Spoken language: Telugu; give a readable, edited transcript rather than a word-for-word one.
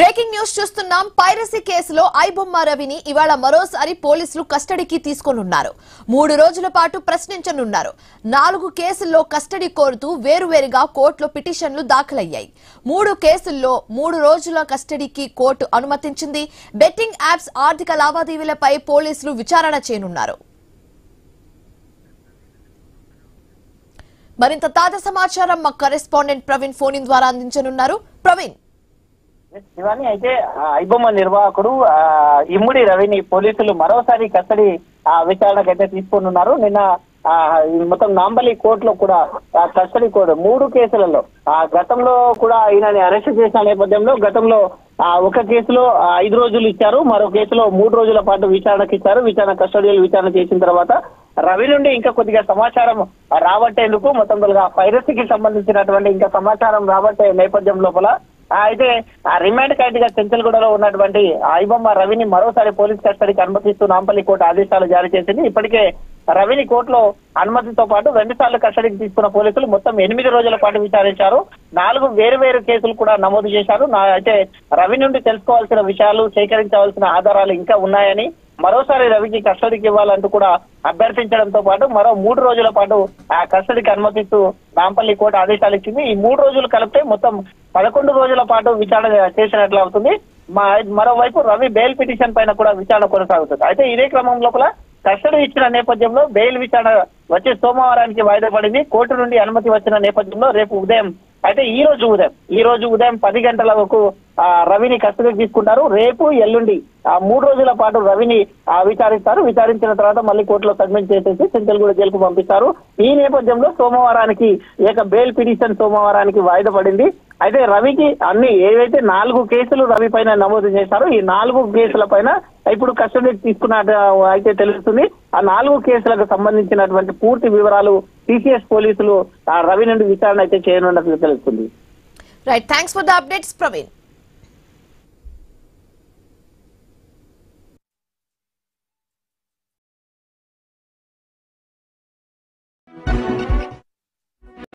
బ్రేకింగ్ న్యూస్ చూస్తున్నాం. పైరసీ కేసులో ఐబొమ్మ రవిని ఇవాళ మరోసారి పోలీసులు కస్టడీకి తీసుకోనున్నారు. 3 రోజుల పాటు ప్రశ్నించనున్నారు. 4 కేసుల్లో కస్టడీ కోరుతూ వేరువేరుగా కోర్టులో పిటిషన్లు దాఖలయ్యాయి. 3 కేసుల్లో 3 రోజుల కస్టడీకి కోర్టు అనుమతించింది. బెట్టింగ్ యాప్స్ ఆర్థిక లావాదేవీలపై పోలీసులు విచారణ చేయనున్నారు. మరింత తాజా సమాచారం మా కరెస్పాండెంట్ ప్రవీణ్ ఫోన్ ఇన్ ద్వారా అందించనున్నారు. ప్రవీణ్, ఇవన్నీ అయితే ఐబొమ్మ నిర్వాహకుడు ఇమ్ముడి రవిని పోలీసులు మరోసారి కస్టడీ విచారణకైతే తీసుకోనున్నారు. నిన్న మొత్తం నాంపల్లి కోర్టులో కూడా కస్టడీ కోర్టు 3 కేసులలో గతంలో కూడా ఈయనని అరెస్ట్ చేసిన నేపథ్యంలో గతంలో ఒక కేసులో 5 రోజులు ఇచ్చారు, మరో కేసులో 3 రోజుల పాటు విచారణకు ఇచ్చారు. కస్టడీలో విచారణ చేసిన తర్వాత రవి నుండి ఇంకా కొద్దిగా సమాచారం రాబట్టేందుకు మొత్తంగా పైరసీకి సంబంధించినటువంటి ఇంకా సమాచారం రాబట్టే నేపథ్యం లోపల అయితే రిమాండ్ ఖైదీగా చెంచల్గూడలో ఉన్నటువంటి ఐబొమ్మ రవిని మరోసారి పోలీస్ కస్టడీకి అనుమతిస్తూ నాంపల్లి కోర్టు ఆదేశాలు జారీ చేసింది. ఇప్పటికే రవిని కోర్టులో అనుమతితో పాటు 2 సార్లు కస్టడీకి తీసుకున్న పోలీసులు మొత్తం 8 రోజుల పాటు విచారించారు. 4 వేరు కేసులు కూడా నమోదు చేశారు. అయితే రవి నుండి తెలుసుకోవాల్సిన విషయాలు, సేకరించవలసిన ఆధారాలు ఇంకా ఉన్నాయని మరోసారి రవికి కస్టడీకి ఇవ్వాలంటూ కూడా అభ్యర్థించడంతో పాటు మరో 3 రోజుల పాటు కస్టడీకి అనుమతిస్తూ నాంపల్లి కోర్టు ఆదేశాలు ఇచ్చింది. ఈ 3 రోజులు కలిపితే మొత్తం 11 రోజుల పాటు విచారణ చేసినట్లు అవుతుంది. మరోవైపు రవి బెయిల్ పిటిషన్ పైన కూడా విచారణ కొనసాగుతుంది. అయితే ఇదే క్రమం లోపల కస్టడీ ఇచ్చిన నేపథ్యంలో బెయిల్ విచారణ వచ్చే సోమవారానికి వాయిదా పడింది. కోర్టు నుండి అనుమతి వచ్చిన నేపథ్యంలో రేపు ఉదయం అయితే ఈ రోజు ఉదయం 10 గంటల వరకు రవిని కస్టడీకి తీసుకుంటారు. రేపు ఎల్లుండి 3 రోజుల పాటు రవిని విచారిస్తారు. విచారించిన తర్వాత మళ్ళీ కోర్టులో సబ్మిట్ చేసేసి చెంచల్గూడ జైలుకు పంపిస్తారు. ఈ నేపథ్యంలో సోమవారానికి బెయిల్ పిటిషన్ సోమవారానికి వాయిదా పడింది. అయితే రవికి ఏవైతే 4 కేసులు రవి పైన నమోదు చేశారో ఈ 4 కేసుల పైన ఇప్పుడు కస్టడీకి తీసుకున్నట్టు అయితే తెలుస్తుంది. ఆ 4 కేసులకు సంబంధించినటువంటి పూర్తి వివరాలు TCS పోలీసులు రవి నుండి విచారణ అయితే చేయనున్నట్లు తెలుస్తుంది. Right, thanks for the updates Praveen.